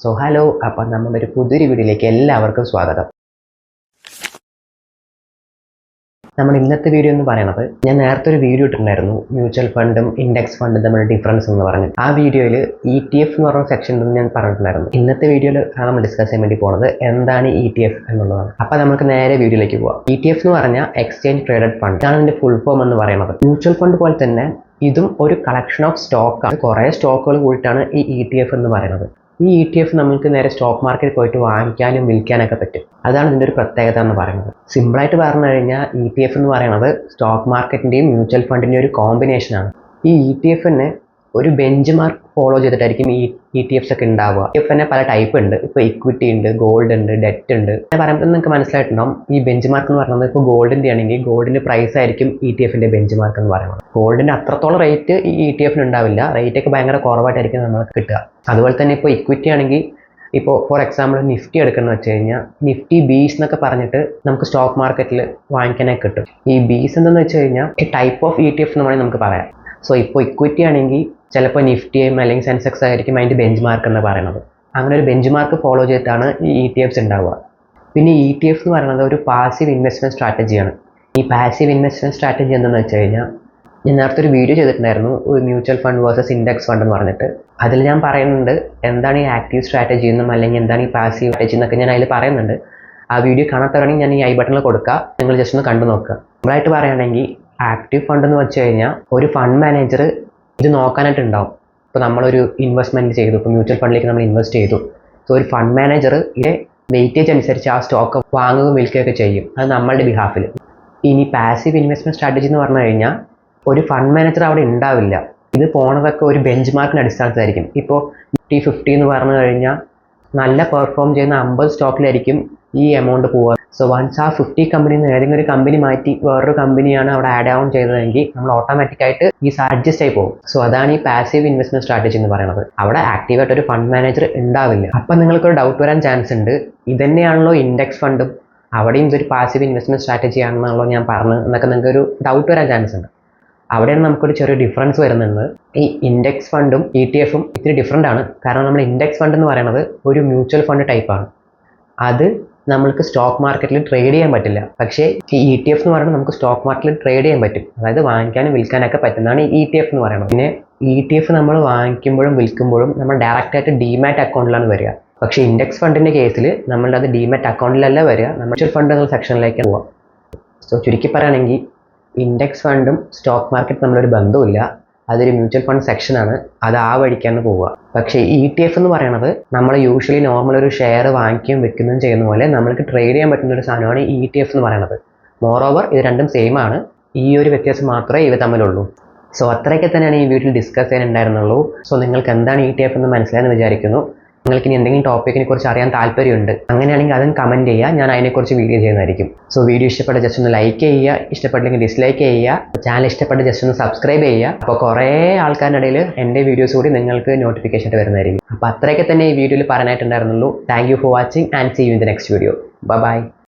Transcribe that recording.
Hello, അപ്പം നമ്മുടെ ഒരു പുതിയൊരു വീഡിയോയിലേക്ക് എല്ലാവർക്കും സ്വാഗതം. നമ്മുടെ ഇന്നത്തെ വീഡിയോ എന്ന് പറയുന്നത്, ഞാൻ നേരത്തെ ഒരു വീഡിയോ ഇട്ടിട്ടുണ്ടായിരുന്നു മ്യൂച്വൽ ഫണ്ടും ഇൻഡെക്സ് ഫണ്ടും തമ്മിലുള്ള ഡിഫറൻസ് എന്ന് പറഞ്ഞ്. ആ വീഡിയോയിൽ ETF എന്ന് പറഞ്ഞ സെക്ഷൻ ഉണ്ടെന്ന് ഞാൻ പറഞ്ഞിട്ടുണ്ടായിരുന്നു. ഇന്നത്തെ വീഡിയോയിൽ നമ്മൾ ഡിസ്കസ് ചെയ്യാൻ വേണ്ടി പോകുന്നത് എന്താണ് ETF എന്നുള്ളതാണ്. അപ്പോൾ നമുക്ക് നേരെ വീഡിയോയിലേക്ക് പോവാം. ETF എന്ന് പറഞ്ഞാൽ എക്സ്ചേഞ്ച് ട്രേഡഡ് ഫണ്ട്, ഇതാണ് ഇതിന്റെ ഫുൾ ഫോം എന്ന് പറയുന്നത്. മ്യൂച്വൽ ഫണ്ട് പോലെ തന്നെ ഇതും ഒരു കളക്ഷൻ ഓഫ് സ്റ്റോക്കാണ്. കുറേ സ്റ്റോക്കുകൾ കൂടിയിട്ടാണ് ഈ ETF എന്ന് പറയുന്നത്. ഈ ETF നമുക്ക് നേരെ സ്റ്റോക്ക് മാർക്കറ്റിൽ പോയിട്ട് വാങ്ങിക്കാനും വിൽക്കാനൊക്കെ പറ്റും. അതാണ് ഇതിൻ്റെ ഒരു പ്രത്യേകത എന്ന് പറയുന്നത്. സിമ്പിളായിട്ട് പറഞ്ഞു കഴിഞ്ഞാൽ ETF എന്ന് പറയുന്നത് സ്റ്റോക്ക് മാർക്കറ്റിൻ്റെയും മ്യൂച്വൽ ഫണ്ടിൻ്റെയും ഒരു കോമ്പിനേഷനാണ്. ഈ ETFന് ഒരു ബെഞ്ച് മാർക്ക് ഫോളോ ചെയ്തിട്ടായിരിക്കും ഈ ETFs ഒക്കെ ഉണ്ടാവുക. ETFന് പല ടൈപ്പ് ഉണ്ട്. ഇപ്പോൾ ഇക്വിറ്റി ഉണ്ട്, ഗോൾഡ് ഉണ്ട്, ഡെറ്റ് ഉണ്ട്. ഞാൻ പറയുമ്പോൾ നിങ്ങൾക്ക് മനസ്സിലായിട്ടുണ്ടാവും ഈ ബെഞ്ച് മാർക്ക് എന്ന് പറയുന്നത് ഇപ്പോൾ ഗോൾഡിൻ്റെ ആണെങ്കിൽ ഗോൾഡിൻ്റെ പ്രൈസ് ആയിരിക്കും ETF-ന്റെ ബെഞ്ച് മാർക്ക് എന്ന് പറയുന്നത്. ഗോൾഡിൻ്റെ അത്രത്തോളം റേറ്റ് ഈ ETF-ന് ഉണ്ടാവില്ല. റേറ്റ് ഒക്കെ ഭയങ്കര കുറവായിട്ടായിരിക്കും നമുക്ക് കിട്ടുക. അതുപോലെ തന്നെ ഇപ്പോൾ ഇക്വിറ്റി ആണെങ്കിൽ ഇപ്പോൾ ഫോർ എക്സാമ്പിൾ നിഫ്റ്റി എടുക്കുന്നത് വെച്ച് കഴിഞ്ഞാൽ നിഫ്റ്റി ബീസ് എന്നൊക്കെ പറഞ്ഞിട്ട് നമുക്ക് സ്റ്റോക്ക് മാർക്കറ്റിൽ വാങ്ങിക്കാനൊക്കെ കിട്ടും. ഈ ബീസ് എന്തെന്ന് വെച്ച് കഴിഞ്ഞാൽ ഈ ടൈപ്പ് ഓഫ് ETF എന്ന് വേണമെങ്കിൽ നമുക്ക് പറയാം. ഇപ്പോൾ ഇക്വിറ്റി ആണെങ്കിൽ ചിലപ്പോൾ നിഫ്റ്റിയും അല്ലെങ്കിൽ സെൻസെക്സ് ആയിരിക്കും അതിൻ്റെ ബെഞ്ച് മാർക്ക് എന്ന് പറയുന്നത്. അങ്ങനെ ഒരു ബെഞ്ച് മാർക്ക് ഫോളോ ചെയ്തിട്ടാണ് ഈ ETFs ഉണ്ടാവുക. പിന്നെ ETF എന്ന് പറയുന്നത് ഒരു പാസീവ് ഇൻവെസ്റ്റ്മെൻറ്റ് സ്ട്രാറ്റജിയാണ്. ഈ പാസീവ് ഇൻവെസ്റ്റ്മെൻറ്റ് സ്ട്രാറ്റജി എന്താണെന്ന് വെച്ച് കഴിഞ്ഞാൽ, ഞാൻ നേരത്തെ ഒരു വീഡിയോ ചെയ്തിട്ടുണ്ടായിരുന്നു ഒരു mutual fund versus index fund എന്ന് പറഞ്ഞിട്ട്. അതിൽ ഞാൻ പറയുന്നുണ്ട് എന്താണ് ഈ ആക്റ്റീവ് സ്ട്രാറ്റജി എന്നും അല്ലെങ്കിൽ എന്താണ് ഈ പാസീവ് സ്ട്രാറ്റജി എന്നൊക്കെ ഞാൻ അതിൽ പറയുന്നുണ്ട്. ആ വീഡിയോ കാണാത്തവരാണെങ്കിൽ ഞാൻ ഈ ഐ ബട്ടണിൽ കൊടുക്കുക, നിങ്ങൾ ജസ്റ്റ് ഒന്ന് കണ്ടു നോക്കുക. നമ്മളായിട്ട് പറയുകയാണെങ്കിൽ ആക്റ്റീവ് ഫണ്ട് എന്ന് വെച്ച് കഴിഞ്ഞാൽ ഒരു ഫണ്ട് മാനേജർ ഇത് നോക്കാനായിട്ട് ഉണ്ടാവും. ഇപ്പോൾ നമ്മളൊരു ഇൻവെസ്റ്റ്മെൻറ്റ് ചെയ്തു, ഇപ്പോൾ മ്യൂച്വൽ ഫണ്ടിലേക്ക് നമ്മൾ ഇൻവെസ്റ്റ് ചെയ്തു. ഒരു ഫണ്ട് മാനേജർ ഇതിൻ്റെ വെയിറ്റേജ് അനുസരിച്ച് ആ സ്റ്റോക്ക് വാങ്ങുകയും വിൽക്കുകയൊക്കെ ചെയ്യും, അത് നമ്മളുടെ ബിഹാഫിൽ. ഇനി പാസീവ് ഇൻവെസ്റ്റ്മെൻറ്റ് സ്ട്രാറ്റജി എന്ന് പറഞ്ഞു കഴിഞ്ഞാൽ ഒരു ഫണ്ട് മാനേജർ അവിടെ ഉണ്ടാവില്ല. ഇത് പോണതൊക്കെ ഒരു ബെഞ്ച് മാർക്കിൻ്റെ അടിസ്ഥാനത്തിലായിരിക്കും. ഇപ്പോൾ Nifty 50 എന്ന് പറഞ്ഞു കഴിഞ്ഞാൽ നല്ല പെർഫോം ചെയ്യുന്ന 50 സ്റ്റോക്കിലായിരിക്കും ഈ എമൗണ്ട് പോവുക. വൺസ് ആ 50 കമ്പനിയിൽ നിന്ന് ഏതെങ്കിലും ഒരു കമ്പനി മാറ്റി വേറൊരു കമ്പനിയാണ് അവിടെ ആഡ് ഓൺ ചെയ്തതെങ്കിൽ നമ്മൾ ഓട്ടോമാറ്റിക്കായിട്ട് ഈ അഡ്ജസ്റ്റ് ആയി പോകും. അതാണ് ഈ പാസീവ് ഇൻവെസ്റ്റ്മെന്റ് സ്ട്രാറ്റജി എന്ന് പറയുന്നത്. അവിടെ ആക്റ്റീവായിട്ട് ഒരു ഫണ്ട് മാനേജർ ഉണ്ടാവില്ല. അപ്പം നിങ്ങൾക്കൊരു ഡൗട്ട് വരാൻ ചാൻസ് ഉണ്ട്, ഇതന്നെയാണല്ലോ ഇൻഡെക്സ് ഫണ്ടും, അവിടെയും ഇതൊരു പാസീവ് ഇൻവെസ്റ്റ്മെന്റ് സ്ട്രാറ്റജി ആണെന്നാണല്ലോ ഞാൻ പറഞ്ഞത് എന്നൊക്കെ നിങ്ങൾക്ക് ഒരു ഡൗട്ട് വരാൻ ചാൻസ് ഉണ്ട്. അവിടെയാണ് നമുക്കൊരു ചെറിയ ഡിഫറൻസ് വരുന്നുണ്ട്. ഈ ഇൻഡെക്സ് ഫണ്ടും ETF-ഉം ഇത്തിരി ഡിഫറൻ്റ് ആണ്. കാരണം നമ്മൾ ഇൻഡെക്സ് ഫണ്ട് എന്ന് പറയുന്നത് ഒരു മ്യൂച്വൽ ഫണ്ട് ടൈപ്പാണ്. അത് നമ്മൾക്ക് സ്റ്റോക്ക് മാർക്കറ്റിൽ ട്രേഡ് ചെയ്യാൻ പറ്റില്ല. പക്ഷേ ഈ ETF എന്ന് പറയുന്നത് നമുക്ക് സ്റ്റോക്ക് മാർക്കറ്റിൽ ട്രേഡ് ചെയ്യാൻ പറ്റും. അതായത് വാങ്ങിക്കാനും വിൽക്കാനൊക്കെ പറ്റുന്നതാണ് ഈ ETF എന്ന് പറയുന്നത്. പിന്നെ ETF നമ്മൾ വാങ്ങിക്കുമ്പോഴും വിൽക്കുമ്പോഴും നമ്മൾ ഡയറക്റ്റായിട്ട് ഡിമാറ്റ് അക്കൗണ്ടിലാണ് വരിക. പക്ഷേ ഇൻഡെക്സ് ഫണ്ടിൻ്റെ കേസിൽ നമ്മളുടെ അത് ഡിമാറ്റ് അക്കൗണ്ടിലല്ല വരിക, നമ്മൾ മ്യൂച്വൽ ഫണ്ട് എന്നുള്ള സെക്ഷനിലേക്ക് പോവാം. ചുരുക്കി പറയുകയാണെങ്കിൽ ഇൻഡെക്സ് ഫണ്ടും സ്റ്റോക്ക് മാർക്കറ്റ് നമ്മളൊരു ബന്ധമില്ല, അതൊരു മ്യൂച്വൽ ഫണ്ട് സെക്ഷനാണ്, അത് ആ വഴിക്കാണ് പോവുക. പക്ഷേ ETF എന്ന് പറയുന്നത് നമ്മൾ യൂഷ്വലി നോർമൽ ഒരു ഷെയർ വാങ്ങിക്കുകയും വെക്കുകയും ചെയ്യുന്ന പോലെ നമ്മൾക്ക് ട്രേഡ് ചെയ്യാൻ പറ്റുന്ന ഒരു സാധനമാണ് ഈ ETF എന്ന് പറയുന്നത്. മോറോവർ ഇത് രണ്ടും സെയിം ആണ്, ഈ ഒരു വ്യത്യാസം മാത്രമേ ഇവ തമ്മിലുള്ളൂ. അത്രയൊക്കെ തന്നെയാണ് ഈ വീഡിയോയിൽ ഡിസ്കസ് ചെയ്യാനുണ്ടായിരുന്നുള്ളൂ. നിങ്ങൾക്ക് എന്താണ് ETF എന്ന് മനസ്സിലായെന്ന് വിചാരിക്കുന്നു. നിങ്ങൾക്ക് ഇനി എന്തെങ്കിലും ടോപ്പിക്കിനെ കുറിച്ച് അറിയാൻ താല്പര്യമുണ്ട്, അങ്ങനെയാണെങ്കിൽ അതും കമൻറ്റ് ചെയ്യുക, ഞാൻ അതിനെക്കുറിച്ച് വീഡിയോ ചെയ്യുന്നതായിരിക്കും. വീഡിയോ ഇഷ്ടപ്പെട്ട ജസ്റ്റ് ഒന്ന് ലൈക്ക് ചെയ്യുക, ഇഷ്ടപ്പെട്ടില്ലെങ്കിൽ ഡിസ്ലൈക്ക് ചെയ്യുക, ചാനൽ ഇഷ്ടപ്പെട്ട ജസ്റ്റ് ഒന്ന് സബ്സ്ക്രൈബ് ചെയ്യുക. അപ്പോൾ കുറേ ആൾക്കാരുടെ ഇടയിൽ എൻ്റെ വീഡിയോസ് കൂടി നിങ്ങൾക്ക് നോട്ടിഫിക്കേഷൻ വരുന്നതായിരിക്കും. അപ്പോൾ അത്രയൊക്കെ തന്നെ ഈ വീഡിയോയിൽ പറയാനായിട്ടുണ്ടായിരുന്നുള്ളൂ. Thank you for watching and see you in the next video. By.